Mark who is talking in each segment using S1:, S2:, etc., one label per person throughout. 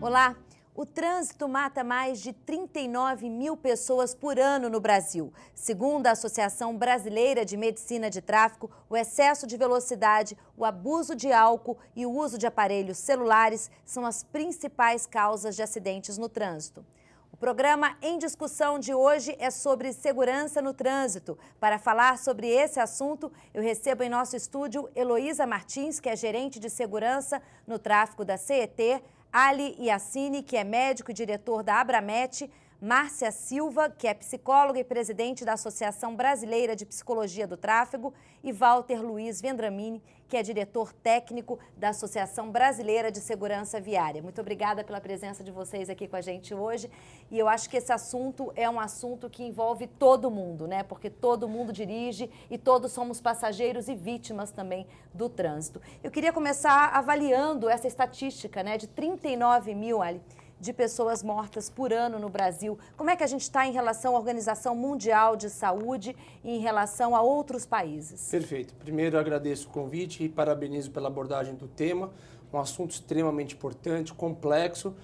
S1: Olá! O trânsito mata mais de 39 mil pessoas por ano no Brasil. Segundo a Associação Brasileira de Medicina de Tráfego, o excesso de velocidade, o abuso de álcool e o uso de aparelhos celulares são as principais causas de acidentes no trânsito. O programa Em Discussão de hoje é sobre segurança no trânsito. Para falar sobre esse assunto, eu recebo em nosso estúdio Heloísa Martins, que é gerente de segurança no tráfego da CET, Ali Yassine, que é médico e diretor da Abramet, Márcia Silva, que é psicóloga e presidente da Associação Brasileira de Psicologia do Tráfego, e Walter Luiz Vendramini, que é diretor técnico da Associação Brasileira de Segurança Viária. Muito obrigada pela presença de vocês aqui com a gente hoje. E eu acho que esse assunto é um assunto que envolve todo mundo, né? Porque todo mundo dirige e todos somos passageiros e vítimas também do trânsito. Eu queria começar avaliando essa estatística, né, de 39 mil, Ali, de pessoas mortas por ano no Brasil. Como é que a gente está em relação à Organização Mundial de Saúde e em relação a outros países?
S2: Perfeito. Primeiro, agradeço o convite e parabenizo pela abordagem do tema. Um assunto extremamente importante, complexo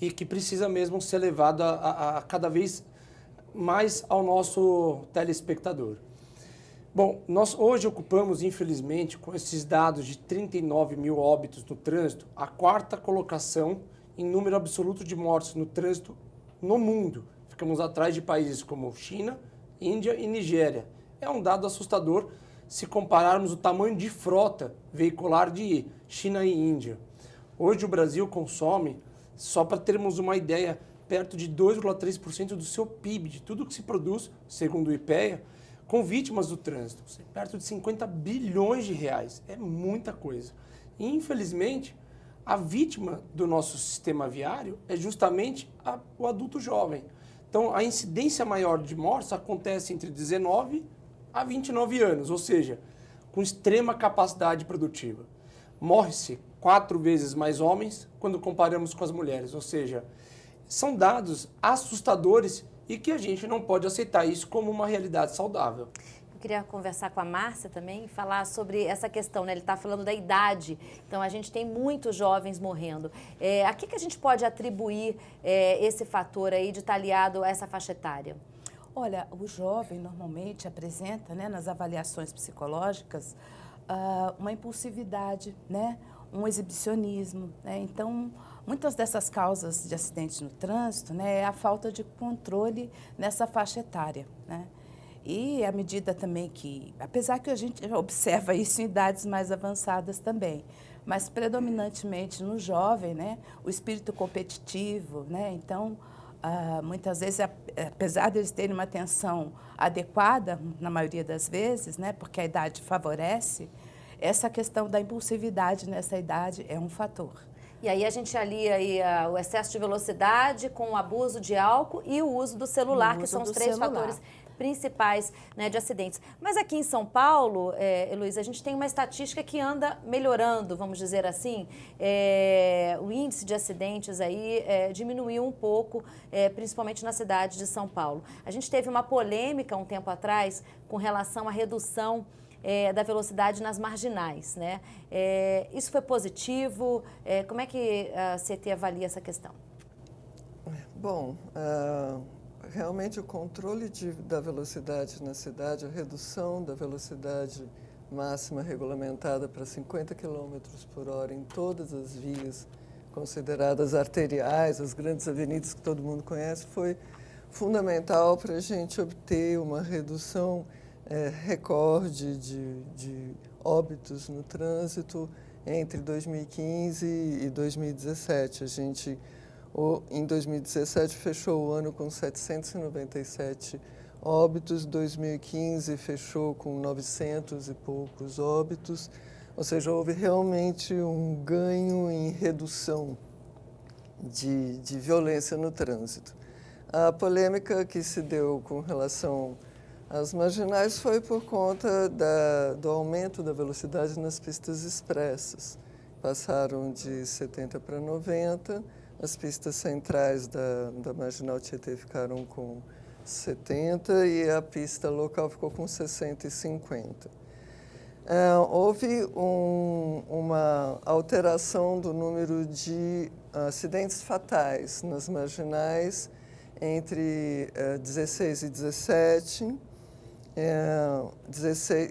S2: e que precisa mesmo ser levado a cada vez mais ao nosso telespectador. Bom, nós hoje ocupamos, infelizmente, com esses dados de 39 mil óbitos no trânsito, a quarta colocação em número absoluto de mortes no trânsito no mundo. Ficamos atrás de países como China, Índia e Nigéria. É um dado assustador se compararmos o tamanho de frota veicular de China e Índia. Hoje o Brasil consome, só para termos uma ideia, perto de 2,3% do seu PIB, de tudo que se produz, segundo o IPEA, com vítimas do trânsito. Perto de 50 bilhões de reais. É muita coisa. E, infelizmente, a vítima do nosso sistema viário é justamente o adulto jovem. Então, a incidência maior de mortes acontece entre 19 a 29 anos, ou seja, com extrema capacidade produtiva. Morre-se 4 vezes mais homens quando comparamos com as mulheres, ou seja, são dados assustadores e que a gente não pode aceitar isso como uma realidade saudável.
S1: Eu queria conversar com a Márcia também, falar sobre essa questão, né? Ele está falando da idade, então a gente tem muitos jovens morrendo. A que a gente pode atribuir esse fator aí de estar aliado a essa faixa etária?
S3: Olha, o jovem normalmente apresenta, né, nas avaliações psicológicas, uma impulsividade, né, um exibicionismo, né? Então, muitas dessas causas de acidentes no trânsito, né, é a falta de controle nessa faixa etária, né? E à medida também que, apesar que a gente observa isso em idades mais avançadas também, mas predominantemente no jovem, né, o espírito competitivo, né, então, muitas vezes, apesar de eles terem uma atenção adequada, na maioria das vezes, né, porque a idade favorece, essa questão da impulsividade nessa idade é um fator.
S1: E aí a gente alia aí, o excesso de velocidade com o abuso de álcool e o uso do celular, que são os três fatores principais, né, de acidentes. Mas aqui em São Paulo, Heloísa, a gente tem uma estatística que anda melhorando, vamos dizer assim. O índice de acidentes aí diminuiu um pouco, principalmente na cidade de São Paulo. A gente teve uma polêmica um tempo atrás com relação à redução da velocidade nas marginais, né? Isso foi positivo? Como é que a CT avalia essa questão?
S4: Bom, realmente o controle da velocidade na cidade, a redução da velocidade máxima regulamentada para 50 km por hora em todas as vias consideradas arteriais, as grandes avenidas que todo mundo conhece, foi fundamental para a gente obter uma redução recorde de óbitos no trânsito entre 2015 e 2017. A gente, em 2017, fechou o ano com 797 óbitos, 2015 fechou com 900 e poucos óbitos, ou seja, houve realmente um ganho em redução de violência no trânsito. A polêmica que se deu com relação às marginais foi por conta do aumento da velocidade nas pistas expressas. Passaram de 70 para 90, as pistas centrais da Marginal Tietê ficaram com 70 e a pista local ficou com 60 e 50. Houve uma alteração do número de acidentes fatais nas marginais entre 16 e 17.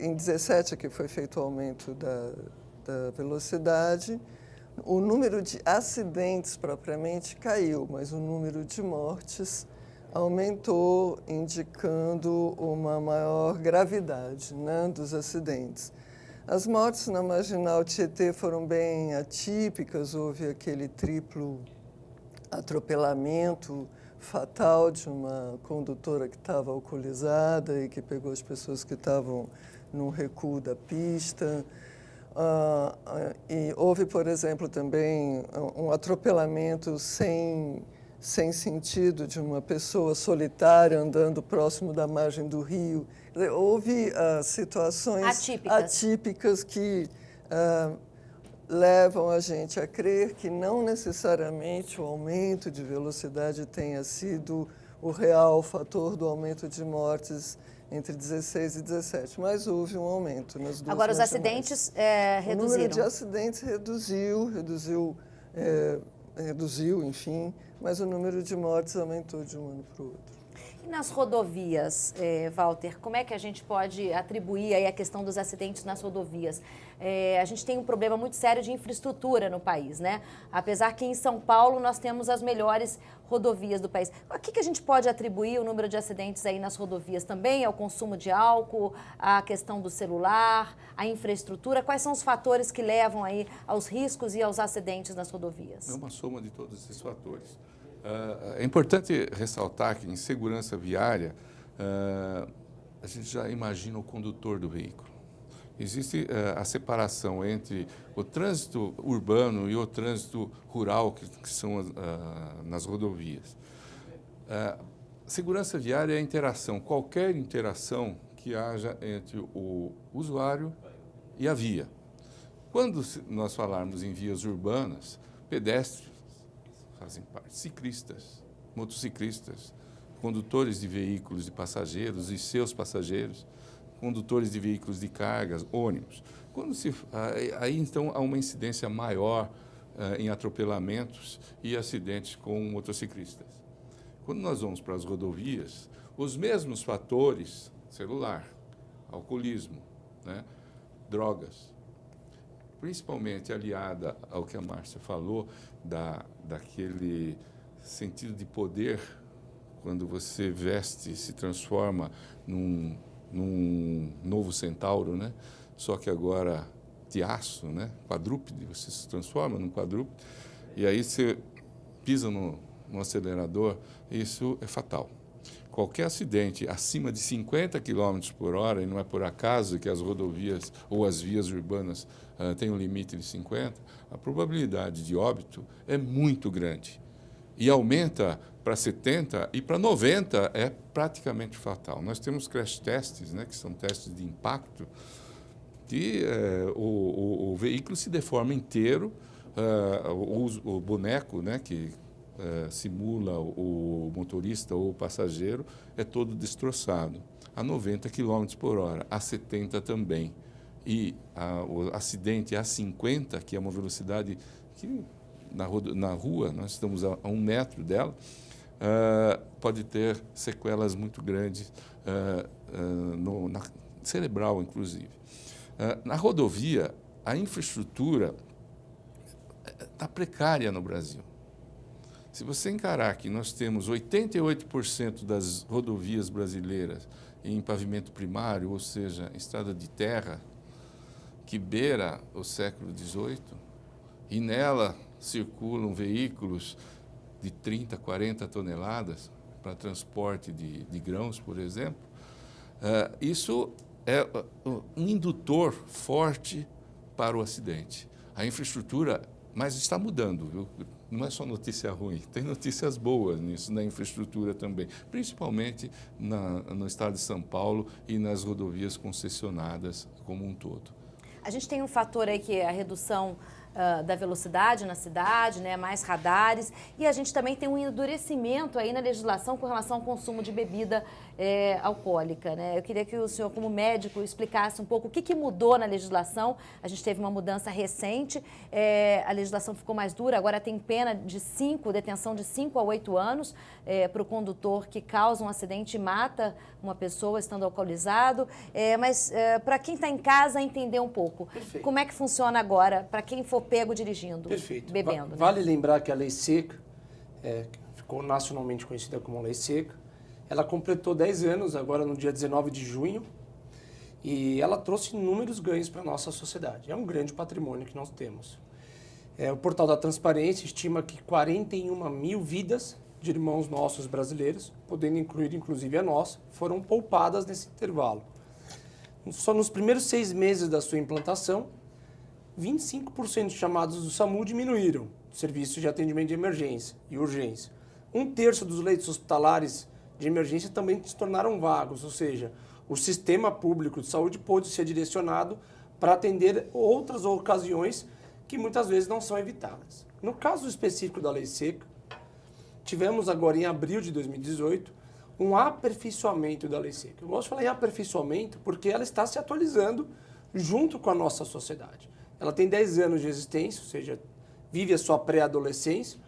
S4: Em 17 é que foi feito o aumento da velocidade. O número de acidentes propriamente caiu, mas o número de mortes aumentou, indicando uma maior gravidade, né, dos acidentes. As mortes na Marginal Tietê foram bem atípicas, houve aquele triplo atropelamento fatal de uma condutora que estava alcoolizada e que pegou as pessoas que estavam no recuo da pista. E houve, por exemplo, também um atropelamento sem sentido de uma pessoa solitária andando próximo da margem do rio. Houve situações atípicas que levam a gente a crer que não necessariamente o aumento de velocidade tenha sido o real fator do aumento de mortes entre 16 e 17, mas houve um aumento nas duas.
S1: Agora, os acidentes reduziram?
S4: O número de acidentes reduziu, enfim, mas o número de mortes aumentou de um ano para o outro.
S1: E nas rodovias, Walter, como é que a gente pode atribuir aí a questão dos acidentes nas rodovias? A gente tem um problema muito sério de infraestrutura no país, né? Apesar que em São Paulo nós temos as melhores rodovias do país. A que a gente pode atribuir o número de acidentes aí nas rodovias também? Ao consumo de álcool, à questão do celular, à infraestrutura? Quais são os fatores que levam aí aos riscos e aos acidentes nas rodovias?
S5: É uma soma de todos esses fatores. É importante ressaltar que em segurança viária, a gente já imagina o condutor do veículo. Existe a separação entre o trânsito urbano e o trânsito rural, que são nas rodovias. Segurança viária é a interação, qualquer interação que haja entre o usuário e a via. Quando nós falarmos em vias urbanas, pedestres fazem parte, ciclistas, motociclistas, condutores de veículos de passageiros e seus passageiros, condutores de veículos de cargas, ônibus. Aí, então, há uma incidência maior em atropelamentos e acidentes com motociclistas. Quando nós vamos para as rodovias, os mesmos fatores, celular, alcoolismo, né, drogas, principalmente aliada ao que a Márcia falou, daquele sentido de poder, quando você veste, se transforma num novo centauro, né? Só que agora de aço, né? Quadrúpede, você se transforma num quadrúpede, e aí você pisa no acelerador, isso é fatal. Qualquer acidente acima de 50 km por hora, e não é por acaso que as rodovias ou as vias urbanas têm um limite de 50, a probabilidade de óbito é muito grande. E aumenta para 70 e para 90 é praticamente fatal. Nós temos crash tests, né, que são testes de impacto, que o veículo se deforma inteiro, o boneco, né, que simula o motorista ou o passageiro, é todo destroçado, a 90 km por hora, a 70 também. E o acidente a 50, que é uma velocidade que na rua, nós estamos a 1 metro dela, pode ter sequelas muito grandes, na cerebral, inclusive. Na rodovia, a infraestrutura está precária no Brasil. Se você encarar que nós temos 88% das rodovias brasileiras em pavimento primário, ou seja, estrada de terra, que beira o século XVIII, e nela circulam veículos de 30, 40 toneladas para transporte de grãos, por exemplo, isso é um indutor forte para o acidente. A infraestrutura, mas está mudando, viu? Não é só notícia ruim, tem notícias boas nisso, na infraestrutura também, principalmente no estado de São Paulo e nas rodovias concessionadas como um todo.
S1: A gente tem um fator aí que é a redução da velocidade na cidade, né, mais radares, e a gente também tem um endurecimento aí na legislação com relação ao consumo de bebida alcoólica, né? Eu queria que o senhor, como médico, explicasse um pouco o que mudou na legislação. A gente teve uma mudança recente, a legislação ficou mais dura, agora tem pena de detenção de 5 a 8 anos para o condutor que causa um acidente e mata uma pessoa estando alcoolizado. Mas para quem está em casa, entender um pouco.
S2: Perfeito.
S1: Como é que funciona agora para quem for pego dirigindo,
S2: Perfeito.
S1: bebendo?
S2: Vale lembrar que a Lei Seca, ficou nacionalmente conhecida como Lei Seca, ela completou 10 anos, agora no dia 19 de junho, e ela trouxe inúmeros ganhos para a nossa sociedade. É um grande patrimônio que nós temos. O Portal da Transparência estima que 41 mil vidas de irmãos nossos brasileiros, podendo incluir inclusive a nossa, foram poupadas nesse intervalo. Só nos primeiros 6 meses da sua implantação, 25% dos chamados do SAMU diminuíram, serviços de atendimento de emergência e urgência. 1/3 dos leitos hospitalares de emergência também se tornaram vagos, ou seja, o sistema público de saúde pôde ser direcionado para atender outras ocasiões que muitas vezes não são evitadas. No caso específico da Lei Seca, tivemos agora em abril de 2018 um aperfeiçoamento da Lei Seca. Eu gosto de falar em aperfeiçoamento porque ela está se atualizando junto com a nossa sociedade. Ela tem 10 anos de existência, ou seja, vive a sua pré-adolescência,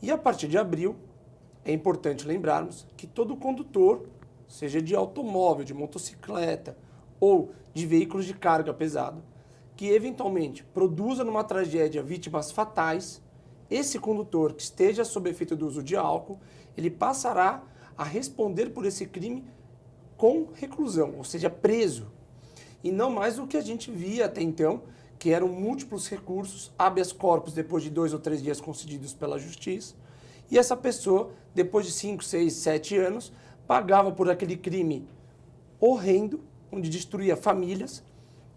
S2: e a partir de abril, é importante lembrarmos que todo condutor, seja de automóvel, de motocicleta ou de veículos de carga pesado, que eventualmente produza numa tragédia vítimas fatais, esse condutor que esteja sob efeito do uso de álcool, ele passará a responder por esse crime com reclusão, ou seja, preso. E não mais o que a gente via até então, que eram múltiplos recursos, habeas corpus depois de 2 ou 3 dias concedidos pela justiça, e essa pessoa, depois de 5, 6, 7 anos, pagava por aquele crime horrendo, onde destruía famílias,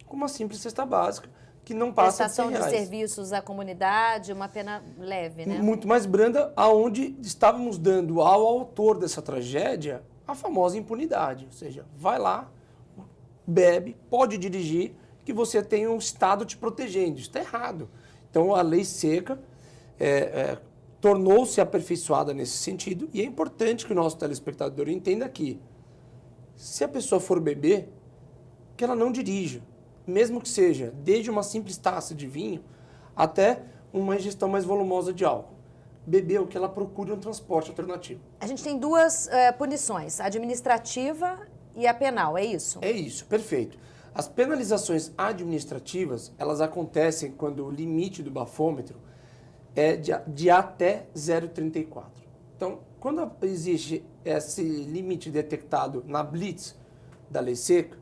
S2: com uma simples cesta básica, que não passa de R$100.
S1: Prestação de serviços à comunidade, uma pena leve, né?
S2: Muito mais branda, aonde estávamos dando ao autor dessa tragédia a famosa impunidade. Ou seja, vai lá, bebe, pode dirigir, que você tem um Estado te protegendo. Isso está errado. Então, a Lei Seca tornou-se aperfeiçoada nesse sentido, e é importante que o nosso telespectador entenda que, se a pessoa for beber, que ela não dirija, mesmo que seja desde uma simples taça de vinho até uma ingestão mais volumosa de álcool. Beber o que ela procure um transporte alternativo.
S1: A gente tem duas punições, a administrativa e a penal, é isso?
S2: É isso, perfeito. As penalizações administrativas, elas acontecem quando o limite do bafômetro é de até 0,34. Então, quando existe esse limite detectado na blitz da Lei Seca,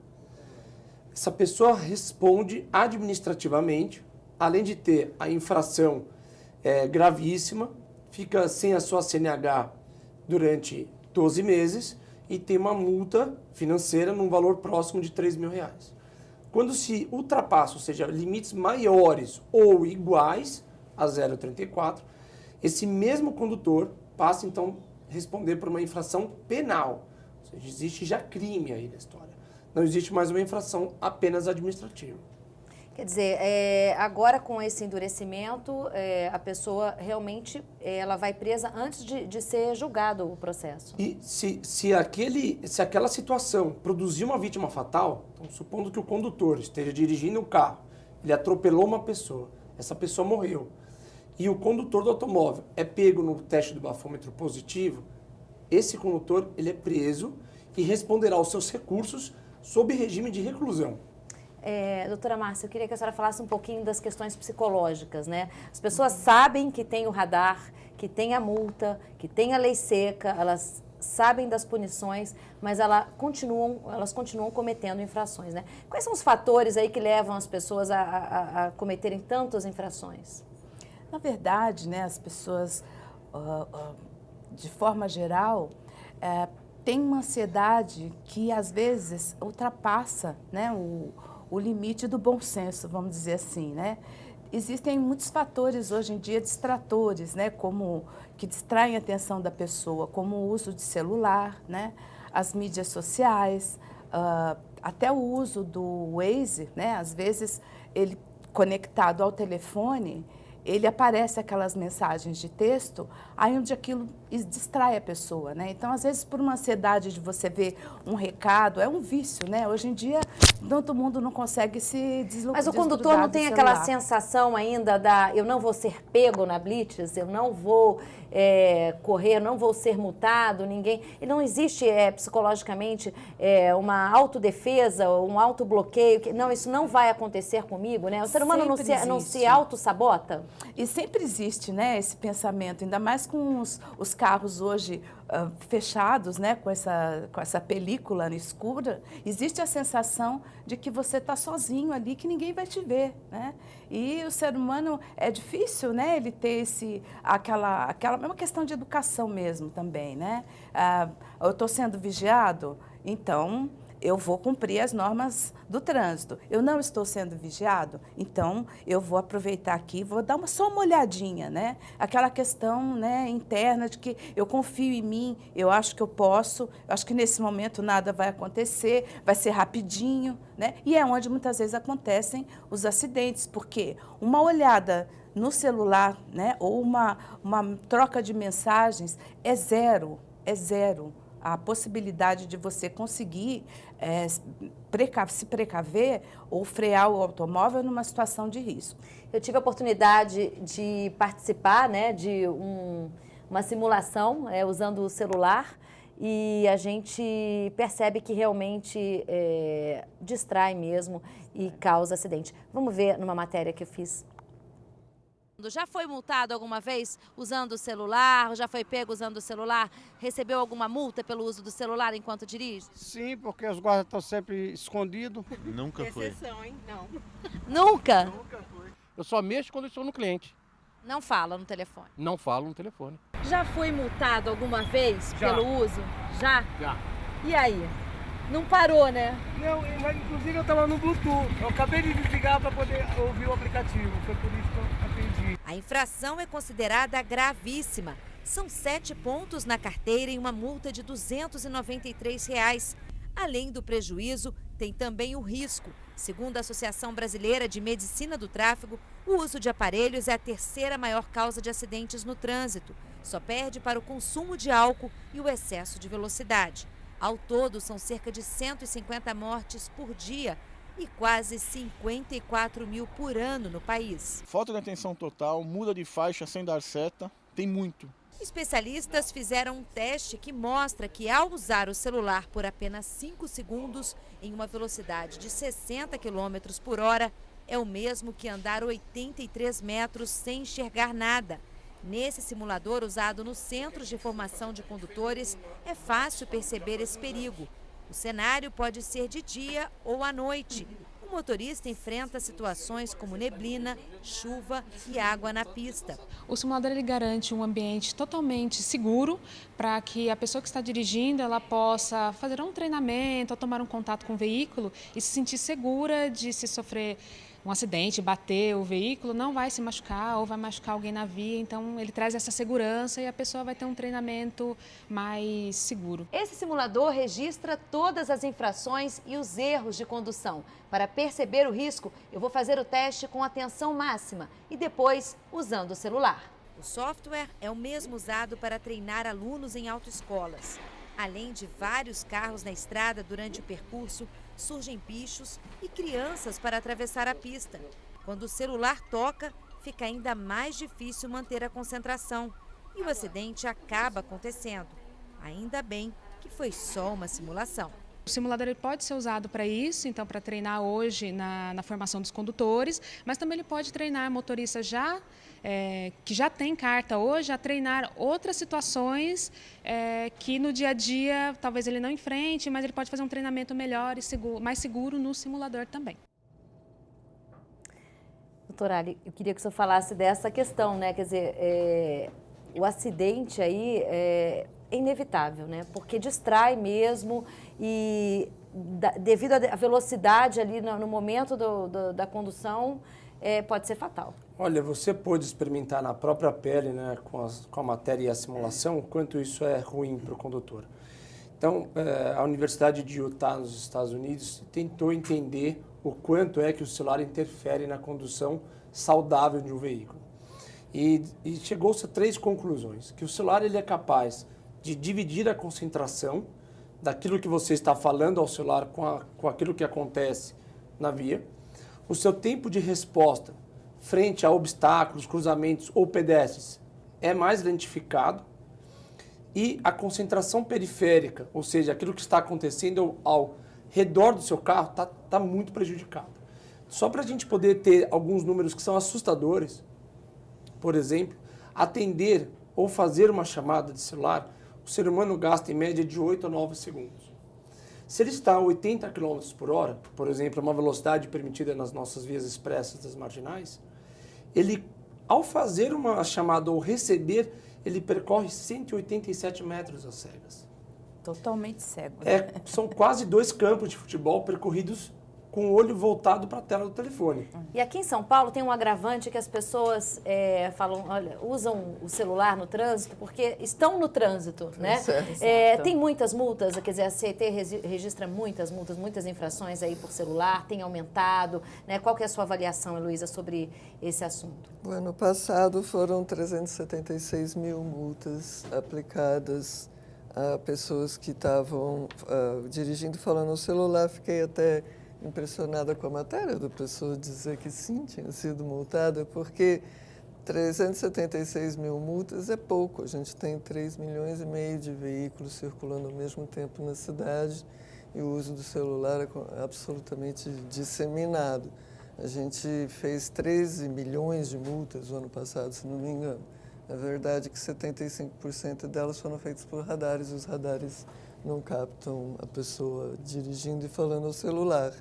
S2: essa pessoa responde administrativamente, além de ter a infração gravíssima, fica sem a sua CNH durante 12 meses e tem uma multa financeira num valor próximo de R$3.000. Quando se ultrapassa, ou seja, limites maiores ou iguais a 0,34, esse mesmo condutor passa, então, a responder por uma infração penal. Ou seja, existe já crime aí na história. Não existe mais uma infração apenas administrativa.
S1: Quer dizer, agora com esse endurecimento, a pessoa realmente ela vai presa antes de ser julgado o processo.
S2: E se aquela situação produzir uma vítima fatal, então, supondo que o condutor esteja dirigindo o carro, ele atropelou uma pessoa, essa pessoa morreu, e o condutor do automóvel é pego no teste do bafômetro positivo, esse condutor ele é preso e responderá aos seus recursos sob regime de reclusão.
S1: Doutora Márcia, eu queria que a senhora falasse um pouquinho das questões psicológicas, né? As pessoas sabem que tem o radar, que tem a multa, que tem a Lei Seca, elas sabem das punições, mas elas continuam cometendo infrações, né? Quais são os fatores aí que levam as pessoas a cometerem tantas infrações?
S3: Na verdade, né, as pessoas, de forma geral, têm uma ansiedade que, às vezes, ultrapassa, né, o limite do bom senso, vamos dizer assim, né? Existem muitos fatores hoje em dia distratores, né, que distraem a atenção da pessoa, como o uso de celular, né, as mídias sociais, até o uso do Waze, né, às vezes ele conectado ao telefone, ele aparece aquelas mensagens de texto, aí onde aquilo distrai a pessoa, né? Então, às vezes, por uma ansiedade de você ver um recado, é um vício, né? Hoje em dia, todo mundo não consegue se desgrudar.
S1: Mas o condutor não tem aquela sensação ainda eu não vou ser pego na blitz, eu não vou correr, eu não vou ser multado, ninguém... E não existe psicologicamente uma autodefesa, um autobloqueio, não, isso não vai acontecer comigo, né? O ser humano não se auto-sabota?
S3: E sempre existe, né, esse pensamento, ainda mais com os carros hoje fechados, né, com essa película escura, existe a sensação de que você está sozinho ali, que ninguém vai te ver, né? E o ser humano, é difícil, né, ele ter é uma questão de educação mesmo também, né? Eu estou sendo vigiado, então eu vou cumprir as normas do trânsito. Eu não estou sendo vigiado, então eu vou aproveitar aqui, vou dar só uma olhadinha, né? Aquela questão, né, interna de que eu confio em mim, eu acho que eu posso, eu acho que nesse momento nada vai acontecer, vai ser rapidinho, né? E é onde muitas vezes acontecem os acidentes, porque uma olhada no celular, né, ou uma troca de mensagens é zero. A possibilidade de você conseguir se precaver ou frear o automóvel numa situação de risco.
S1: Eu tive a oportunidade de participar, né, de uma simulação usando o celular e a gente percebe que realmente distrai mesmo e causa acidente. Vamos ver numa matéria que eu fiz. Já foi multado alguma vez usando o celular? Já foi pego usando o celular? Recebeu alguma multa pelo uso do celular enquanto dirige?
S6: Sim, porque os guardas estão sempre escondidos.
S7: Nunca foi.
S8: Exceção, hein? Não.
S1: Nunca?
S6: Nunca foi. Eu só mexo quando eu estou no cliente.
S1: Não fala no telefone?
S6: Não falo no telefone.
S1: Já foi multado alguma vez pelo uso? Já?
S6: Já.
S1: E aí? Não parou, né?
S6: Não, inclusive eu estava no Bluetooth. Eu acabei de desligar para poder ouvir o aplicativo. Foi por isso que eu atendi.
S1: A infração é considerada gravíssima. São 7 pontos na carteira e uma multa de R$ 293. Além do prejuízo, tem também o risco. Segundo a Associação Brasileira de Medicina do Tráfego, o uso de aparelhos é a terceira maior causa de acidentes no trânsito. Só perde para o consumo de álcool e o excesso de velocidade. Ao todo, são cerca de 150 mortes por dia e quase 54 mil por ano no país.
S7: Falta de atenção total, muda de faixa sem dar seta, tem muito.
S1: Especialistas fizeram um teste que mostra que ao usar o celular por apenas 5 segundos, em uma velocidade de 60 km por hora, é o mesmo que andar 83 metros sem enxergar nada. Nesse simulador usado nos centros de formação de condutores, é fácil perceber esse perigo. O cenário pode ser de dia ou à noite. O motorista enfrenta situações como neblina, chuva e água na pista.
S9: O simulador ele garante um ambiente totalmente seguro para que a pessoa que está dirigindo ela possa fazer um treinamento ou tomar um contato com o veículo e se sentir segura de se sofrer um acidente, bater o veículo, não vai se machucar ou vai machucar alguém na via. Então, ele traz essa segurança e a pessoa vai ter um treinamento mais seguro.
S1: Esse simulador registra todas as infrações e os erros de condução. Para perceber o risco, eu vou fazer o teste com atenção máxima e depois usando o celular. O software é o mesmo usado para treinar alunos em autoescolas. Além de vários carros na estrada durante o percurso, surgem bichos e crianças para atravessar a pista. Quando o celular toca, fica ainda mais difícil manter a concentração e o acidente acaba acontecendo. Ainda bem que foi só uma simulação.
S9: O simulador ele pode ser usado para isso, então para treinar hoje na formação dos condutores, mas também ele pode treinar motoristas que já tem carta hoje a treinar outras situações que no dia a dia talvez ele não enfrente, mas ele pode fazer um treinamento melhor e mais seguro no simulador também.
S1: Doutora Ali, eu queria que o senhor falasse dessa questão, né? Quer dizer, o acidente aí é inevitável, né? Porque distrai mesmo e devido à velocidade ali no momento da condução, pode ser fatal.
S2: Olha, você pôde experimentar na própria pele, né, com a matéria e a simulação, o quanto isso é ruim para o condutor. Então, a Universidade de Utah, nos Estados Unidos, tentou entender o quanto é que o celular interfere na condução saudável de um veículo. E chegou-se a 3 conclusões. Que o celular ele é capaz de dividir a concentração daquilo que você está falando ao celular com aquilo que acontece na via. O seu tempo de resposta frente a obstáculos, cruzamentos ou pedestres é mais lentificado. E a concentração periférica, ou seja, aquilo que está acontecendo ao redor do seu carro, está muito prejudicado. Só para a gente poder ter alguns números que são assustadores, por exemplo, atender ou fazer uma chamada de celular, o ser humano gasta em média de 8 a 9 segundos. Se ele está a 80 km por hora, por exemplo, uma velocidade permitida nas nossas vias expressas das marginais, ele, ao fazer uma chamada ou receber, ele percorre 187 metros às cegas.
S3: Totalmente cego.
S2: São quase 2 campos de futebol percorridos com o olho voltado para a tela do telefone.
S1: E aqui em São Paulo tem um agravante que as pessoas falam, olha, usam o celular no trânsito porque estão no trânsito, né? Tem muitas multas, quer dizer, a CET registra muitas multas, muitas infrações aí por celular, tem aumentado, né? Qual que é a sua avaliação, Heloísa, sobre esse assunto?
S4: O ano passado foram 376 mil multas aplicadas a pessoas que estavam dirigindo falando no celular. Fiquei até impressionada com a matéria da pessoa dizer que sim, tinha sido multada, porque 376 mil multas é pouco. A gente tem 3,5 milhões de veículos circulando ao mesmo tempo na cidade e o uso do celular é absolutamente disseminado. A gente fez 13 milhões de multas no ano passado, se não me engano. A verdade é que 75% delas foram feitas por radares, e os radares não captam a pessoa dirigindo e falando ao celular.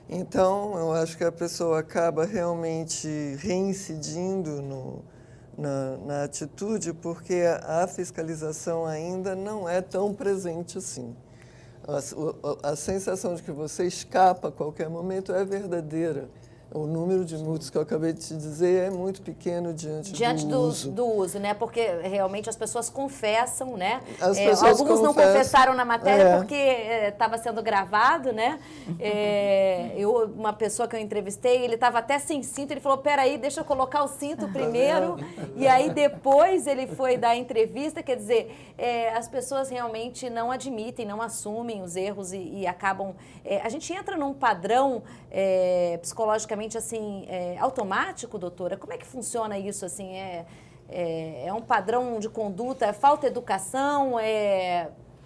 S4: Então, eu acho que a pessoa acaba realmente reincidindo na atitude, porque a fiscalização ainda não é tão presente assim. A sensação de que você escapa a qualquer momento é verdadeira. O número de multas que eu acabei de te dizer é muito pequeno diante do uso.
S1: Do uso, né? Porque realmente as pessoas confessam, né?
S4: Alguns
S1: não confessaram na matéria porque estava sendo gravado, né? Uma pessoa que eu entrevistei, ele estava até sem cinto, ele falou, peraí, deixa eu colocar o cinto primeiro. E aí depois ele foi dar a entrevista, quer dizer, as pessoas realmente não admitem, não assumem os erros e acabam... a gente entra num padrão psicologicamente assim, automático, doutora? Como é que funciona isso? Assim, é um padrão de conduta? É falta de educação?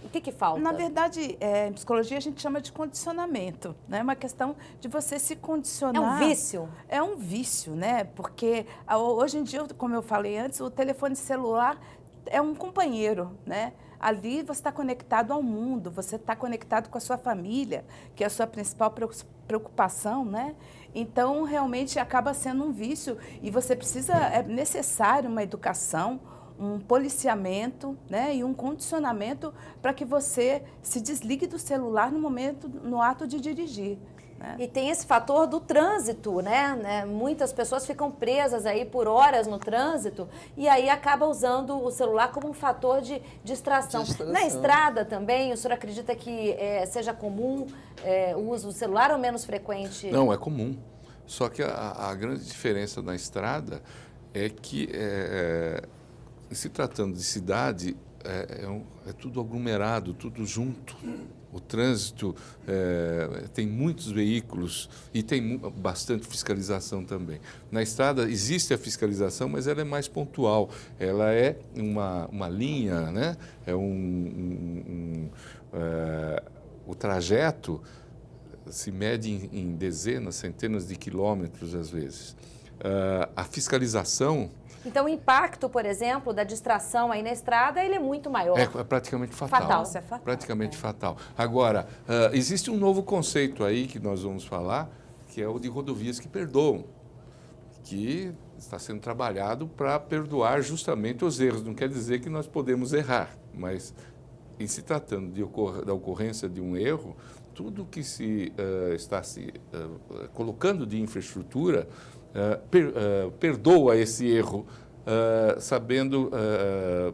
S1: O que falta?
S3: Na verdade, em psicologia a gente chama de condicionamento, né? É uma questão de você se condicionar.
S1: É um vício?
S3: É um vício, né? Porque hoje em dia, como eu falei antes, o telefone celular é um companheiro, né? Ali você está conectado ao mundo, você está conectado com a sua família, que é a sua principal preocupação, né? Então, realmente, acaba sendo um vício e é necessário uma educação, um policiamento, né? E um condicionamento para que você se desligue do celular no ato de dirigir.
S1: E tem esse fator do trânsito, né? Muitas pessoas ficam presas aí por horas no trânsito e aí acaba usando o celular como um fator de distração. Na estrada também, o senhor acredita que seja comum o uso do celular ou menos frequente?
S5: Não, é comum. Só que a grande diferença na estrada é que, se tratando de cidade, é tudo aglomerado, tudo junto. O trânsito tem muitos veículos e tem bastante fiscalização também. Na estrada existe a fiscalização, mas ela é mais pontual. Ela é uma linha, né? O trajeto se mede em dezenas, centenas de quilômetros às vezes. A fiscalização...
S1: Então, o impacto, por exemplo, da distração aí na estrada, ele é muito maior.
S5: É praticamente fatal.
S1: Isso é fatal.
S5: Praticamente fatal. Agora, existe um novo conceito aí que nós vamos falar, que é o de rodovias que perdoam, que está sendo trabalhado para perdoar justamente os erros. Não quer dizer que nós podemos errar, mas em se tratando da ocorrência de um erro, tudo que está se colocando de infraestrutura perdoa esse erro,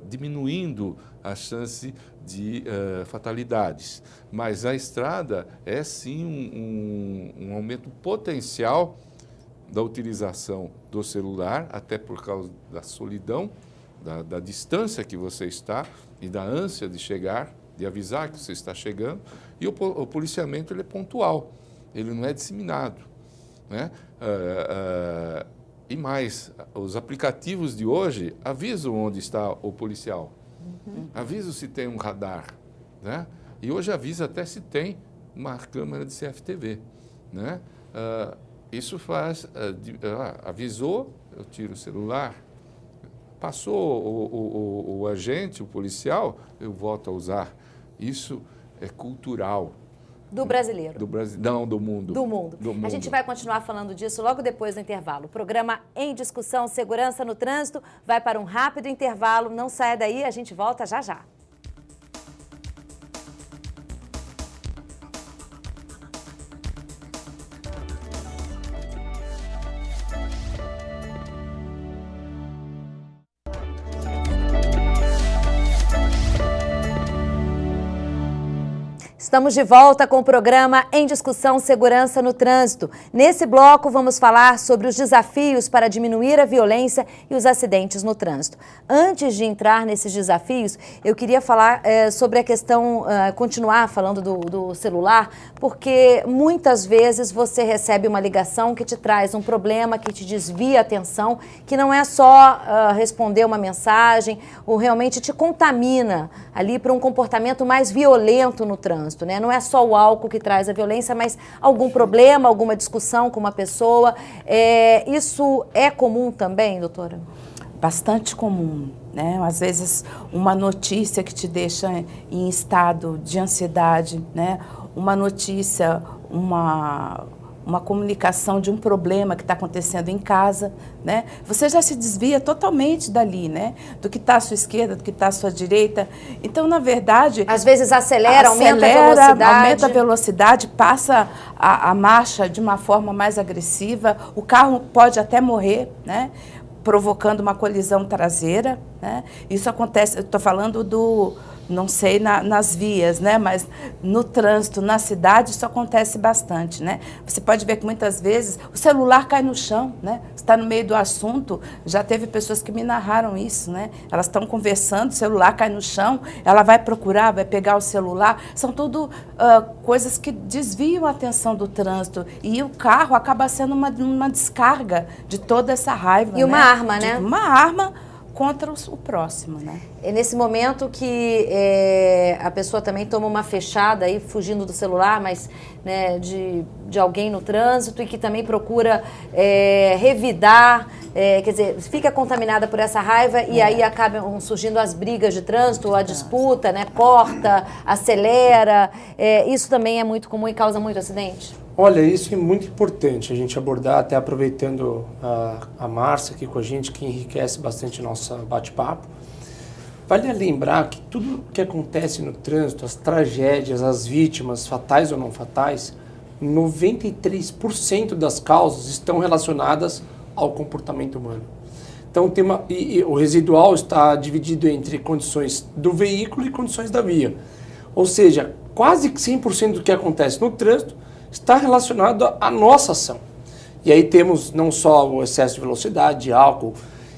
S5: diminuindo a chance de fatalidades. Mas a estrada é sim um aumento potencial da utilização do celular, até por causa da solidão, da distância que você está e da ânsia de chegar, de avisar que você está chegando. E o policiamento ele é pontual, ele não é disseminado, né? E mais, os aplicativos de hoje avisam onde está o policial, avisam se tem um radar, né? E hoje avisa até se tem uma câmera de CFTV, né? Isso faz, avisou, eu tiro o celular, passou o agente, o policial, eu volto a usar. Isso é cultural.
S1: Do brasileiro.
S5: Não, do mundo.
S1: Do mundo. A gente vai continuar falando disso logo depois do intervalo. O programa Em Discussão Segurança no Trânsito vai para um rápido intervalo. Não saia daí, a gente volta já já. Estamos de volta com o programa Em Discussão Segurança no Trânsito. Nesse bloco, vamos falar sobre os desafios para diminuir a violência e os acidentes no trânsito. Antes de entrar nesses desafios, eu queria falar sobre a questão, continuar falando do celular, porque muitas vezes você recebe uma ligação que te traz um problema, que te desvia a atenção, que não é só responder uma mensagem, ou realmente te contamina ali para um comportamento mais violento no trânsito. Né? Não é só o álcool que traz a violência, mas algum problema, alguma discussão com uma pessoa. Isso é comum também, doutora?
S3: Bastante comum, né? Às vezes uma notícia que te deixa em estado de ansiedade, né? Uma notícia, uma comunicação de um problema que está acontecendo em casa, né? Você já se desvia totalmente dali, né? Do que está à sua esquerda, do que está à sua direita. Então, na verdade...
S1: Às vezes aumenta a
S3: velocidade, passa a marcha de uma forma mais agressiva, o carro pode até morrer, né? Provocando uma colisão traseira, né? Isso acontece, eu estou falando não sei nas vias, né? Mas no trânsito, na cidade, isso acontece bastante, né? Você pode ver que muitas vezes o celular cai no chão, né? Você está no meio do assunto, já teve pessoas que me narraram isso, né? Elas estão conversando, o celular cai no chão, ela vai procurar, vai pegar o celular, são tudo coisas que desviam a atenção do trânsito e o carro acaba sendo uma descarga de toda essa raiva,
S1: e uma arma, né?
S3: Uma arma contra o próximo, né?
S1: É nesse momento que a pessoa também toma uma fechada aí, fugindo do celular, mas né, de alguém no trânsito e que também procura revidar, quer dizer, fica contaminada por essa raiva e aí acabam surgindo as brigas de trânsito, a disputa, né, corta, acelera. Isso também é muito comum e causa muito acidente?
S2: Olha, isso é muito importante a gente abordar, até aproveitando a Márcia aqui com a gente, que enriquece bastante nosso bate-papo. Vale lembrar que tudo que acontece no trânsito, as tragédias, as vítimas, fatais ou não fatais, 93% das causas estão relacionadas ao comportamento humano. Então, o residual está dividido entre condições do veículo e condições da via. Ou seja, quase 100% do que acontece no trânsito está relacionado à nossa ação. E aí temos não só o excesso de velocidade, álcool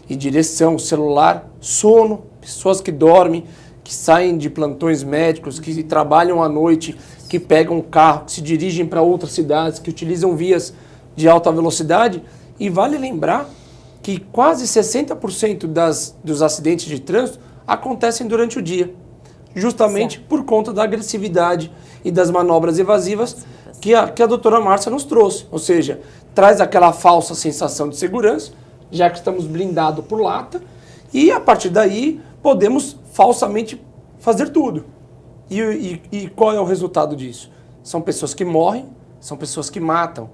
S2: e direção, celular, sono, pessoas que dormem, que saem de plantões médicos, que trabalham à noite, que pegam um carro, que se dirigem para outras cidades, que utilizam vias de alta velocidade. E vale lembrar que quase 60% dos acidentes de trânsito acontecem durante o dia, justamente por conta da agressividade e das manobras evasivas que a doutora Márcia nos trouxe. Ou seja, traz aquela falsa sensação de segurança, já que estamos blindados por lata, e a partir daí podemos falsamente fazer tudo. E qual é o resultado disso? São pessoas que morrem, são pessoas que matam.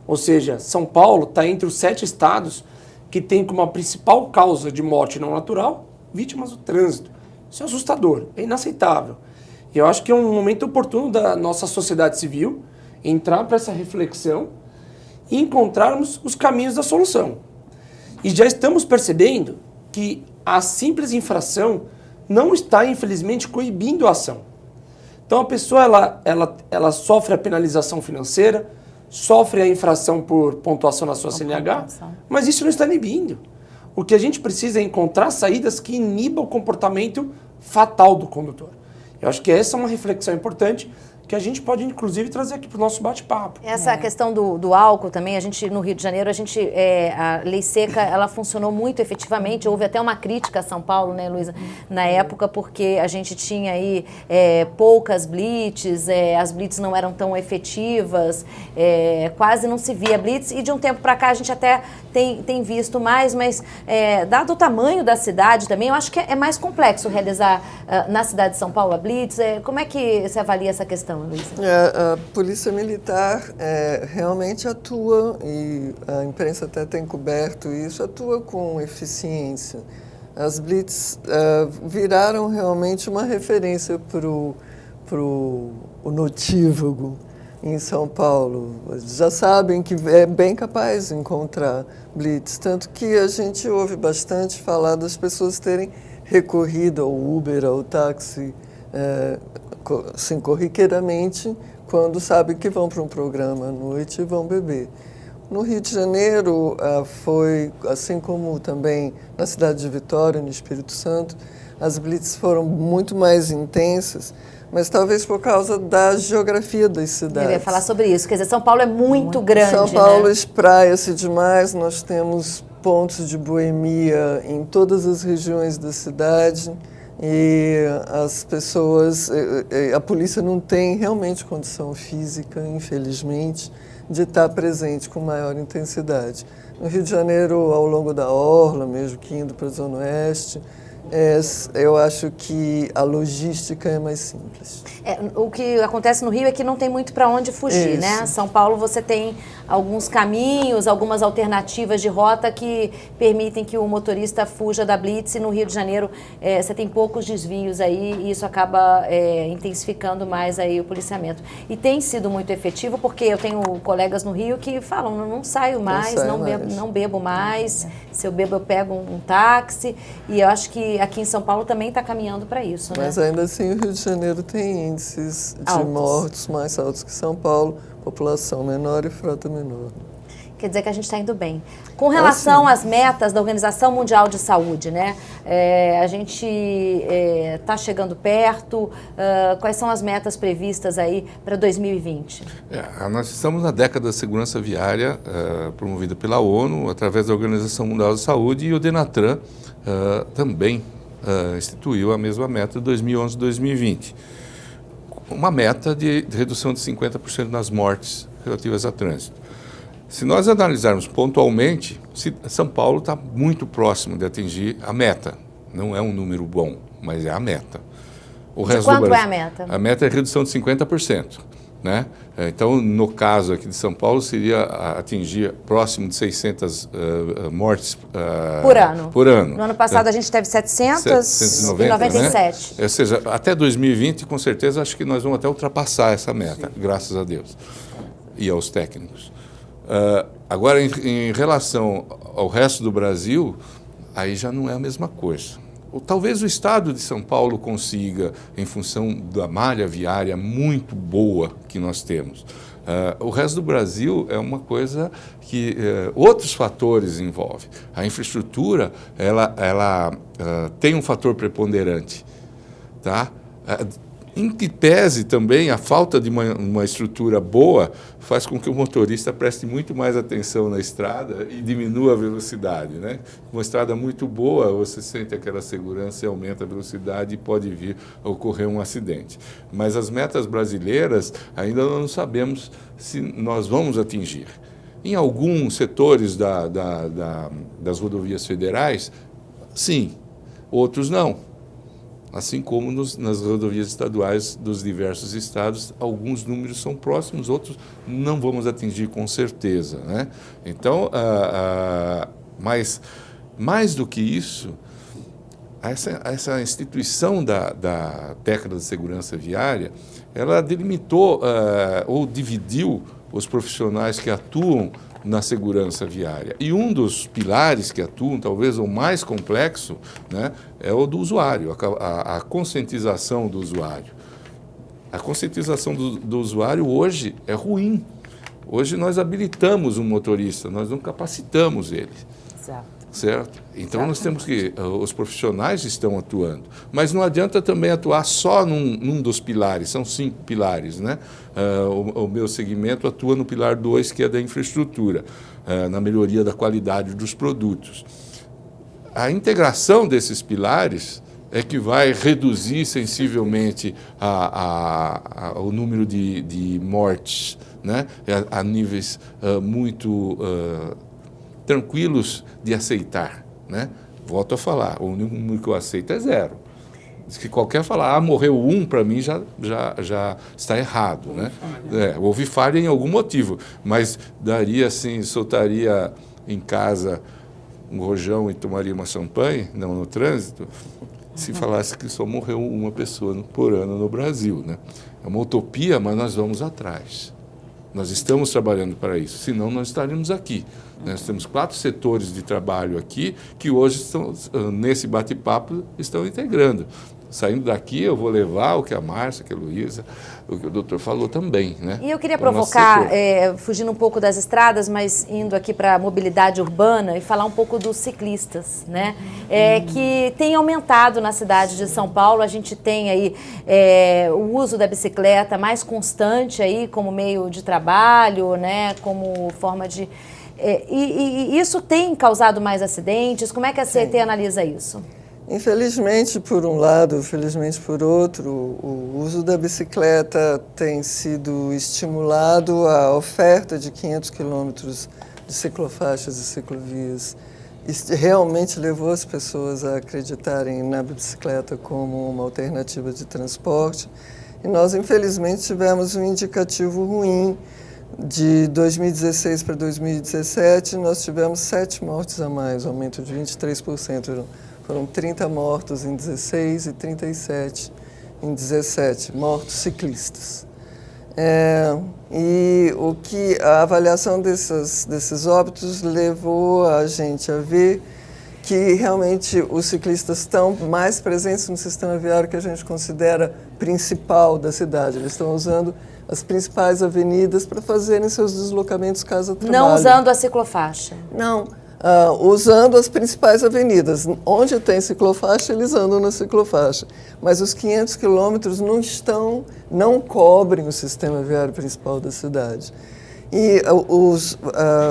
S2: Ou seja, São Paulo está entre os 7 estados que tem como a principal causa de morte não natural vítimas do trânsito. Isso é assustador, é inaceitável. E eu acho que é um momento oportuno da nossa sociedade civil entrar para essa reflexão e encontrarmos os caminhos da solução. E já estamos percebendo que a simples infração não está, infelizmente, coibindo a ação. Então a pessoa ela sofre a penalização financeira, sofre a infração por pontuação na sua CNH, mas isso não está inibindo. O que a gente precisa é encontrar saídas que inibam o comportamento fatal do condutor. Eu acho que essa é uma reflexão importante que a gente pode, inclusive, trazer aqui para o nosso bate-papo.
S1: Essa questão do álcool também, a gente, no Rio de Janeiro, a lei seca, ela funcionou muito efetivamente. Houve até uma crítica a São Paulo, né, Luísa, na época, porque a gente tinha aí poucas blitz, as blitz não eram tão efetivas, quase não se via blitz, e de um tempo para cá a gente até tem visto mais, mas dado o tamanho da cidade também, eu acho que é mais complexo realizar na cidade de São Paulo a blitz. Como é que você avalia essa questão, Luísa?
S4: A Polícia Militar realmente atua, e a imprensa até tem coberto isso, atua com eficiência. As blitz viraram realmente uma referência para o notívago em São Paulo. Já sabem que é bem capaz de encontrar blitz, tanto que a gente ouve bastante falar das pessoas terem recorrido ao Uber, ao táxi, assim, corriqueiramente, quando sabem que vão para um programa à noite e vão beber. No Rio de Janeiro, foi, assim como também na cidade de Vitória, no Espírito Santo, as blitz foram muito mais intensas, mas talvez por causa da geografia das cidades.
S1: Eu ia falar sobre isso, quer dizer, São Paulo é muito grande,
S4: São Paulo
S1: né?
S4: espraia-se demais, nós temos pontos de boemia em todas as regiões da cidade, e as pessoas, a polícia não tem realmente condição física, infelizmente, de estar presente com maior intensidade. No Rio de Janeiro, ao longo da orla, mesmo que indo para a Zona Oeste, eu acho que a logística é mais simples.
S1: O que acontece no Rio é que não tem muito para onde fugir, né? São Paulo você tem alguns caminhos, algumas alternativas de rota que permitem que o motorista fuja da blitz, e no Rio de Janeiro você tem poucos desvios aí, e isso acaba intensificando mais aí o policiamento. E tem sido muito efetivo, porque eu tenho colegas no Rio que falam, não saio mais, não bebo mais, se eu bebo eu pego um táxi, e eu acho que aqui em São Paulo também está caminhando para isso, né?
S4: Mas ainda assim o Rio de Janeiro tem índices de mortos mais altos que São Paulo, população menor e frota menor.
S1: Quer dizer que a gente está indo bem. Com relação às metas da Organização Mundial de Saúde, né? A gente está chegando perto. Quais são as metas previstas aí para 2020?
S5: Nós estamos na década da segurança viária, promovida pela ONU, através da Organização Mundial de Saúde, e o Denatran também instituiu a mesma meta de 2011 e 2020. Uma meta de redução de 50% nas mortes relativas a trânsito. Se nós analisarmos pontualmente, São Paulo está muito próximo de atingir a meta. Não é um número bom, mas é a meta. O resto
S1: quanto
S5: do Brasil,
S1: é a meta?
S5: A meta é redução de 50%. Né? Então, no caso aqui de São Paulo, seria atingir próximo de 600 mortes por ano.
S1: No ano passado a gente teve 797.
S5: Né? Ou seja, até 2020, com certeza, acho que nós vamos até ultrapassar essa meta, graças a Deus, e aos técnicos. Agora, em relação ao resto do Brasil, aí já não é a mesma coisa. Talvez o estado de São Paulo consiga, em função da malha viária muito boa que nós temos. O resto do Brasil é uma coisa que outros fatores envolvem. A infraestrutura, ela tem um fator preponderante, tá? Em que pese também a falta de uma estrutura boa faz com que o motorista preste muito mais atenção na estrada e diminua a velocidade, né? Uma estrada muito boa, você sente aquela segurança e aumenta a velocidade e pode vir a ocorrer um acidente. Mas as metas brasileiras ainda não sabemos se nós vamos atingir. Em alguns setores das rodovias federais, sim, outros não. Assim como nas rodovias estaduais dos diversos estados, alguns números são próximos, outros não vamos atingir com certeza, né? Então, mas mais do que isso, essa instituição da década de segurança viária, ela delimitou ou dividiu os profissionais que atuam na segurança viária. E um dos pilares que atuam, talvez o mais complexo, né, é o do usuário, a conscientização do usuário. A conscientização do usuário hoje é ruim. Hoje nós habilitamos um motorista, nós não capacitamos ele.
S3: Exato.
S5: Certo? Então nós temos que, os profissionais estão atuando, mas não adianta também atuar só num dos pilares, são 5 pilares, né? O meu segmento atua no pilar 2, que é da infraestrutura, na melhoria da qualidade dos produtos. A integração desses pilares é que vai reduzir sensivelmente o número de mortes, né? A níveis muito tranquilos de aceitar, né? Volto a falar, o número que eu aceito é 0. Diz que qualquer falar, morreu 1, para mim já está errado, né? Houve falha em algum motivo, mas daria assim, soltaria em casa um rojão e tomaria uma champanhe, não no trânsito, se falasse que só morreu uma pessoa por ano no Brasil, né? É uma utopia, mas nós vamos atrás. Nós estamos trabalhando para isso, senão nós estaríamos aqui. Nós temos 4 setores de trabalho aqui que hoje, estão, nesse bate-papo, estão integrando. Saindo daqui, eu vou levar o que a Márcia, que a Luísa, o que o doutor falou também, né?
S1: E eu queria provocar, fugindo um pouco das estradas, mas indo aqui para a mobilidade urbana e falar um pouco dos ciclistas, né? Que tem aumentado na cidade de São Paulo. A gente tem aí o uso da bicicleta mais constante aí como meio de trabalho, né? Como forma de... E isso tem causado mais acidentes? Como é que a CET analisa isso?
S4: Infelizmente por um lado, felizmente por outro, o uso da bicicleta tem sido estimulado, a oferta de 500 quilômetros de ciclofaixas e ciclovias realmente levou as pessoas a acreditarem na bicicleta como uma alternativa de transporte. E nós, infelizmente, tivemos um indicativo ruim. De 2016 para 2017, nós tivemos 7 mortes a mais, aumento de 23%. Foram 30 mortos em 16 e 37 em 17, mortos ciclistas. E a avaliação desses óbitos levou a gente a ver que realmente os ciclistas estão mais presentes no sistema viário que a gente considera principal da cidade. Eles estão usando as principais avenidas para fazerem seus deslocamentos casa-trabalho.
S1: Não usando a ciclofaixa?
S4: Não. Usando as principais avenidas. Onde tem ciclofaixa, eles andam na ciclofaixa. Mas os 500 quilômetros não cobrem o sistema viário principal da cidade. E os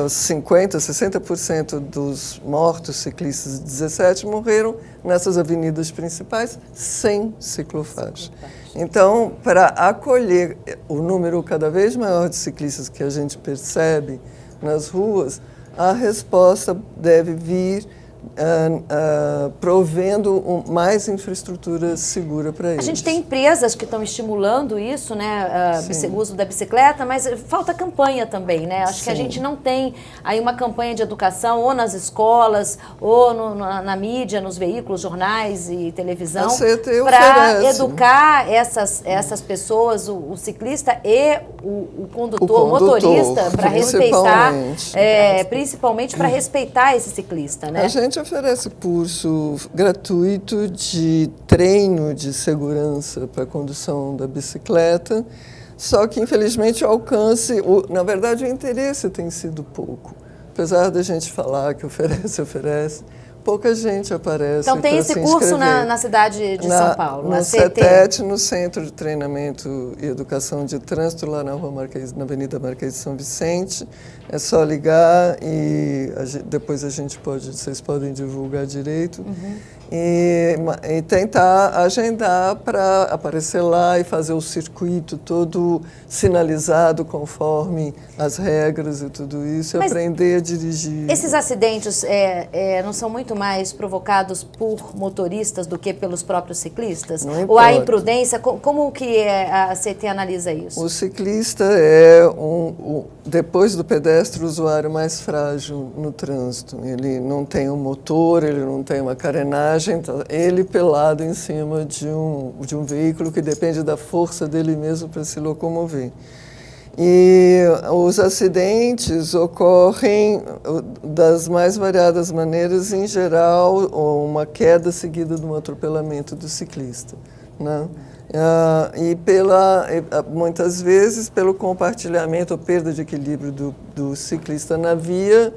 S4: 60% dos mortos ciclistas de 17 morreram nessas avenidas principais sem ciclofaixa. Então, para acolher o número cada vez maior de ciclistas que a gente percebe nas ruas, a resposta deve vir provendo mais infraestrutura segura para eles.
S1: A gente tem empresas que estão estimulando isso, né, o uso da bicicleta, mas falta campanha também, né? Acho que a gente não tem aí uma campanha de educação ou nas escolas, ou na mídia, nos veículos, jornais e televisão, para educar essas pessoas, o ciclista e o condutor, o motorista, para respeitar, principalmente para respeitar esse ciclista, né?
S4: A gente oferece curso gratuito de treino de segurança para a condução da bicicleta, só que, infelizmente, o alcance, na verdade, o interesse tem sido pouco. Apesar da gente falar que oferece, pouca gente aparece.
S1: Então tem esse curso na cidade de São Paulo, na
S4: CETET, no Centro de Treinamento e Educação de Trânsito, lá na Avenida Marquês de São Vicente. É só ligar e depois vocês podem divulgar direito. E tentar agendar para aparecer lá e fazer o circuito todo sinalizado conforme as regras e tudo isso, e aprender a dirigir.
S1: Esses acidentes não são muito mais provocados por motoristas do que pelos próprios ciclistas?
S4: Não
S1: Ou há imprudência? Como que a CT analisa isso?
S4: O ciclista é, depois do pedestre, o usuário mais frágil no trânsito. Ele não tem um motor, ele não tem uma carenagem, ele pelado em cima de um veículo que depende da força dele mesmo para se locomover. E os acidentes ocorrem das mais variadas maneiras, em geral, uma queda seguida de um atropelamento do ciclista, né? Muitas vezes pelo compartilhamento ou perda de equilíbrio do ciclista na via,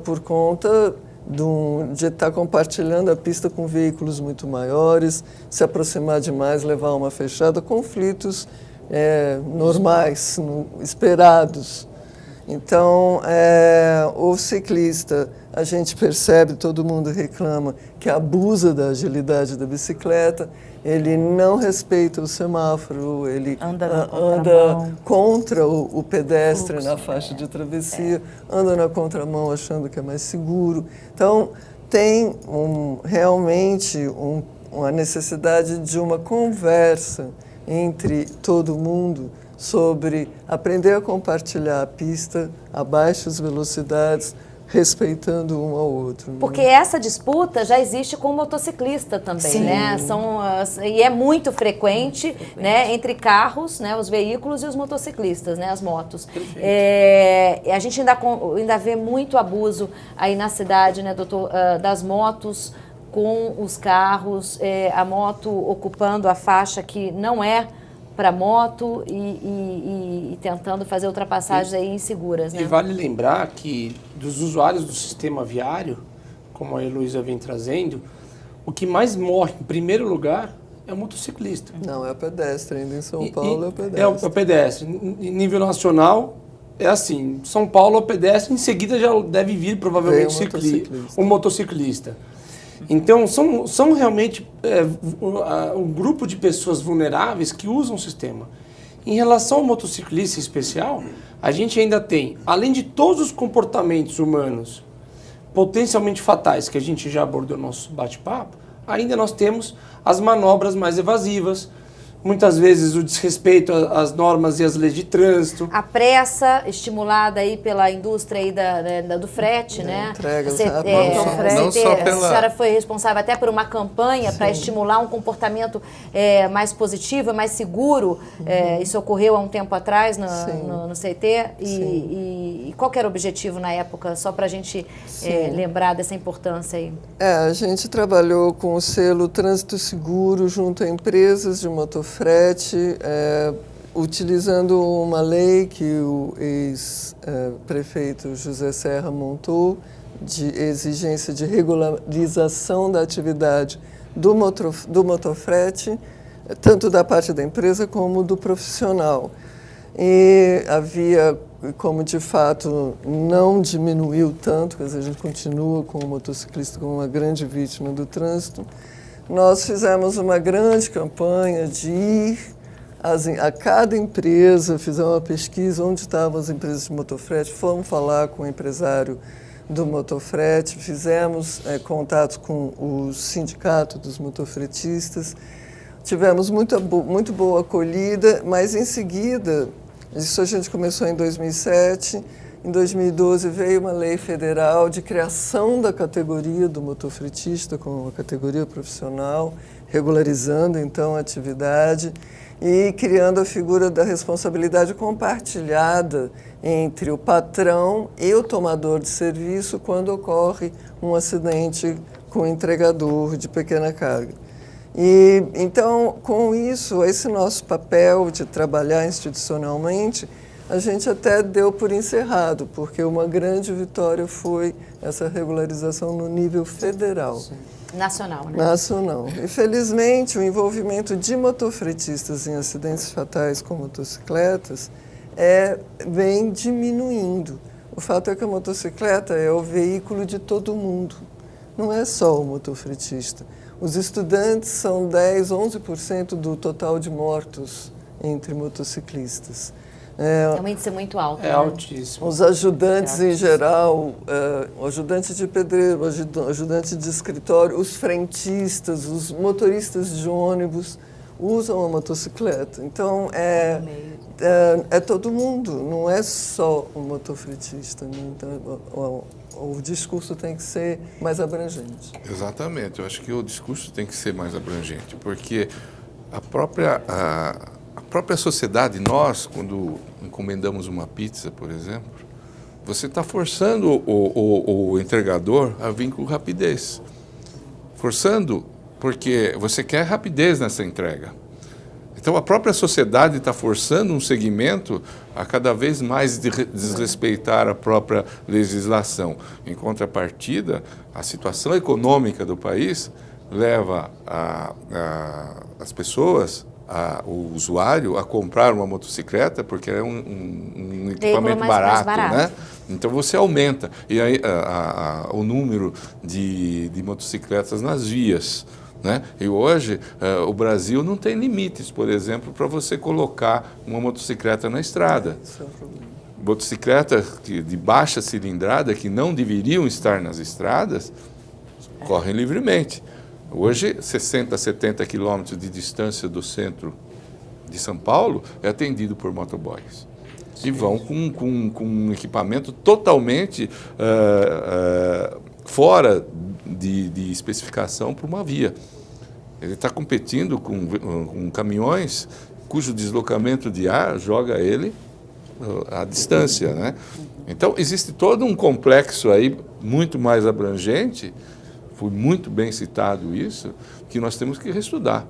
S4: por conta de estar compartilhando a pista com veículos muito maiores, se aproximar demais, levar uma fechada, conflitos normais, esperados. Então, o ciclista, a gente percebe, todo mundo reclama que abusa da agilidade da bicicleta, ele não respeita o semáforo, ele anda contra o pedestre na faixa de travessia, anda na contramão achando que é mais seguro. Então, tem realmente uma necessidade de uma conversa entre todo mundo sobre aprender a compartilhar a pista a baixas velocidades, respeitando um ao outro.
S1: Porque essa disputa já existe com o motociclista também,
S4: Sim.
S1: né? E é muito frequente, né, entre carros, né, os veículos e os motociclistas, né, as motos. A gente ainda vê muito abuso aí na cidade, né, doutor, das motos com os carros, a moto ocupando a faixa que não é para moto e tentando fazer ultrapassagens aí inseguras, né?
S2: E vale lembrar que dos usuários do sistema viário, como a Heloísa vem trazendo, o que mais morre em primeiro lugar é o motociclista.
S4: Não, é o pedestre, ainda em São Paulo é o pedestre.
S2: É o pedestre. Em nível nacional, é assim, São Paulo é o pedestre, em seguida já deve vir provavelmente o motociclista. Então, são realmente um grupo de pessoas vulneráveis que usam o sistema. Em relação ao motociclista em especial, a gente ainda tem, além de todos os comportamentos humanos potencialmente fatais que a gente já abordou no nosso bate-papo, ainda nós temos as manobras mais evasivas, muitas vezes o desrespeito às normas e às leis de trânsito.
S1: A pressa estimulada aí pela indústria aí do frete, né?
S4: Entregas
S5: não só pela...
S1: A senhora foi responsável até por uma campanha para estimular um comportamento mais positivo, mais seguro. Isso ocorreu há um tempo atrás no CT. E qual que era o objetivo na época? Só para a gente lembrar dessa importância aí.
S4: A gente trabalhou com o selo Trânsito Seguro junto a empresas de motofrete, utilizando uma lei que o ex-prefeito José Serra montou de exigência de regularização da atividade do motofrete, tanto da parte da empresa como do profissional. E havia, como de fato não diminuiu tanto, quer dizer, a gente continua com o motociclista como uma grande vítima do trânsito, nós fizemos uma grande campanha de ir a cada empresa, fizemos uma pesquisa onde estavam as empresas de motofrete, fomos falar com o empresário do motofrete, fizemos contatos com o sindicato dos motofretistas, tivemos muito boa acolhida, mas em seguida, isso a gente começou em 2007, em 2012 veio uma lei federal de criação da categoria do motofretista como uma categoria profissional, regularizando então a atividade e criando a figura da responsabilidade compartilhada entre o patrão e o tomador de serviço quando ocorre um acidente com o entregador de pequena carga. E então, com isso, esse nosso papel de trabalhar institucionalmente, a gente até deu por encerrado, porque uma grande vitória foi essa regularização no nível federal.
S1: Nacional, né?
S4: Nacional. E, felizmente, o envolvimento de motofretistas em acidentes fatais com motocicletas vem diminuindo. O fato é que a motocicleta é o veículo de todo mundo, não é só o motofretista. Os estudantes são 10, 11% do total de mortos entre motociclistas.
S1: É um índice muito alto.
S2: É altíssimo.
S4: Os ajudantes em geral, o ajudante de pedreiro, o ajudante de escritório, os frentistas, os motoristas de ônibus usam a motocicleta. Então, é todo mundo, não é só o motofretista. Né? Então, o discurso tem que ser mais abrangente.
S5: Exatamente, eu acho que o discurso tem que ser mais abrangente, porque a própria sociedade, nós, quando encomendamos uma pizza, por exemplo, você está forçando o entregador a vir com rapidez. Forçando porque você quer rapidez nessa entrega. Então, a própria sociedade está forçando um segmento a cada vez mais desrespeitar a própria legislação. Em contrapartida, a situação econômica do país leva as pessoas, o usuário, a comprar uma motocicleta, porque é um equipamento mais barato, né? Então, você aumenta e aí, o número de motocicletas nas vias. Né? E hoje o Brasil não tem limites, por exemplo, para você colocar uma motocicleta na estrada. Motocicleta de baixa cilindrada, que não deveriam estar nas estradas, correm livremente. Hoje, 60, 70 quilômetros de distância do centro de São Paulo é atendido por motoboys. E vão com um equipamento totalmente fora de especificação para uma via. Ele está competindo com caminhões cujo deslocamento de ar joga ele à distância, né? Então, existe todo um complexo aí muito mais abrangente, foi muito bem citado isso, que nós temos que reestudar.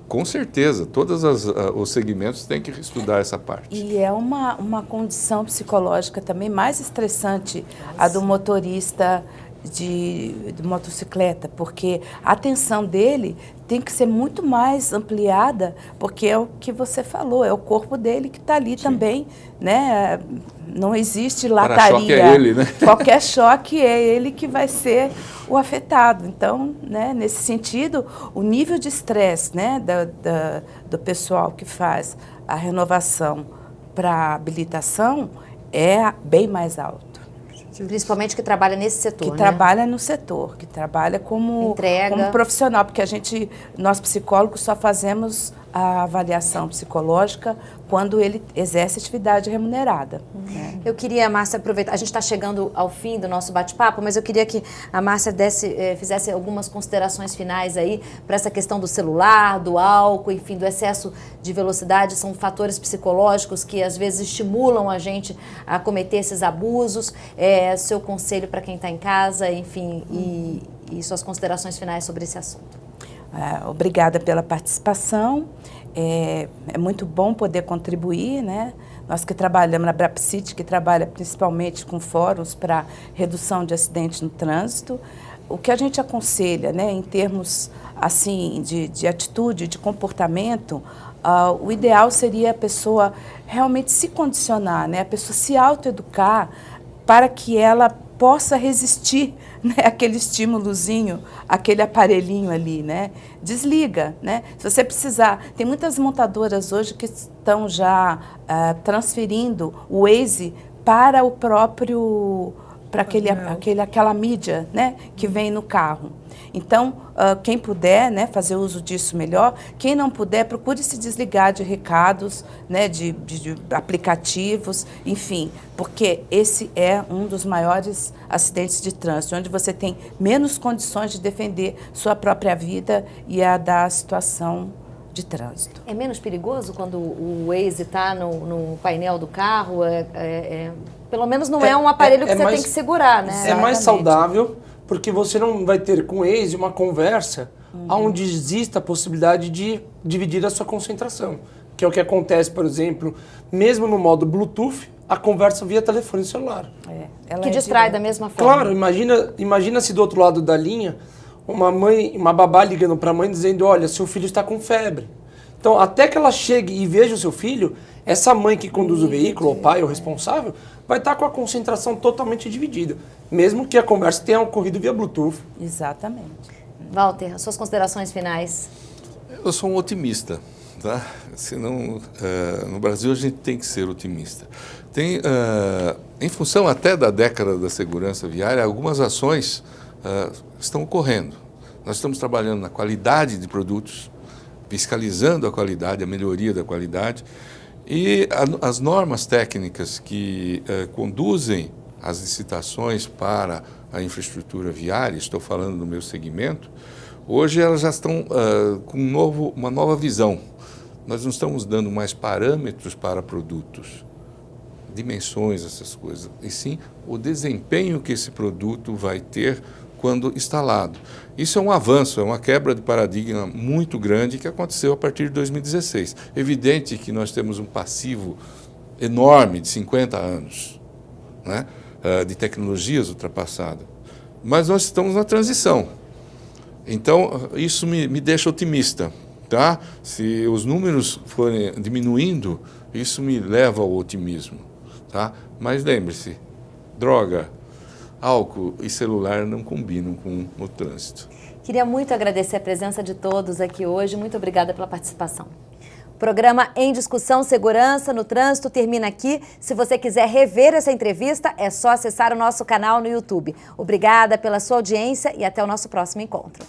S5: Com certeza, todos os segmentos têm que estudar essa parte.
S3: E é uma condição psicológica também mais estressante a do motorista de motocicleta, porque a atenção dele tem que ser muito mais ampliada, porque é o que você falou, é o corpo dele que está ali também, né? Não existe lataria.
S5: Para-choque é ele, né?
S3: Qualquer choque é ele que vai ser o afetado. Então, né, nesse sentido, o nível de estresse, né, do pessoal que faz a renovação para habilitação é bem mais alto.
S1: Principalmente que trabalha nesse setor,
S3: que trabalha no setor, que trabalha como profissional, porque nós psicólogos só fazemos a avaliação psicológica quando ele exerce atividade remunerada.
S1: Eu queria, Márcia, aproveitar, a gente está chegando ao fim do nosso bate-papo, mas eu queria que a Márcia fizesse algumas considerações finais aí para essa questão do celular, do álcool, enfim, do excesso de velocidade. São fatores psicológicos que às vezes estimulam a gente a cometer esses abusos. Seu conselho para quem está em casa, enfim, e suas considerações finais sobre esse assunto.
S3: Obrigada pela participação. É muito bom poder contribuir, né? Nós que trabalhamos na Brapcity, que trabalha principalmente com fóruns para redução de acidentes no trânsito, o que a gente aconselha, né, em termos assim de atitude, de comportamento, o ideal seria a pessoa realmente se condicionar, né? A pessoa se autoeducar para que ela possa resistir, né, aquele estímulozinho, aquele aparelhinho ali, né? Desliga, né? Se você precisar, tem muitas montadoras hoje que estão já transferindo o Waze para o próprio, para aquela mídia, né, que vem no carro. Então, quem puder, né, fazer uso disso melhor, quem não puder, procure se desligar de recados, né, de aplicativos, enfim, porque esse é um dos maiores acidentes de trânsito, onde você tem menos condições de defender sua própria vida e a da situação de trânsito.
S1: É menos perigoso quando o Waze está no painel do carro? Pelo menos não é um aparelho que você tem que segurar, né?
S2: É mais saudável, porque você não vai ter com o Waze uma conversa onde exista a possibilidade de dividir a sua concentração. Que é o que acontece, por exemplo, mesmo no modo Bluetooth, a conversa via telefone celular.
S1: Que distrai da mesma forma.
S2: Claro, imagina se do outro lado da linha, uma babá ligando para a mãe dizendo, olha, seu filho está com febre. Então, até que ela chegue e veja o seu filho, essa mãe que conduz o veículo, o pai, o responsável, vai estar com a concentração totalmente dividida, mesmo que a conversa tenha ocorrido via Bluetooth.
S3: Exatamente.
S1: Walter, as suas considerações finais?
S5: Eu sou um otimista, tá? Senão, no Brasil a gente tem que ser otimista. Tem, em função até da década da segurança viária, algumas ações estão ocorrendo. Nós estamos trabalhando na qualidade de produtos, fiscalizando a qualidade, a melhoria da qualidade, e as normas técnicas que conduzem as licitações para a infraestrutura viária, estou falando do meu segmento, hoje elas já estão com uma nova visão. Nós não estamos dando mais parâmetros para produtos, dimensões, essas coisas, e sim o desempenho que esse produto vai ter quando instalado. Isso é um avanço, é uma quebra de paradigma muito grande que aconteceu a partir de 2016. Evidente que nós temos um passivo enorme de 50 anos, né, de tecnologias ultrapassadas, mas nós estamos na transição. Então, isso me deixa otimista. Tá? Se os números forem diminuindo, isso me leva ao otimismo. Tá? Mas lembre-se, droga, álcool e celular não combinam com o trânsito.
S1: Queria muito agradecer a presença de todos aqui hoje. Muito obrigada pela participação. O programa Em Discussão Segurança no Trânsito termina aqui. Se você quiser rever essa entrevista, é só acessar o nosso canal no YouTube. Obrigada pela sua audiência e até o nosso próximo encontro.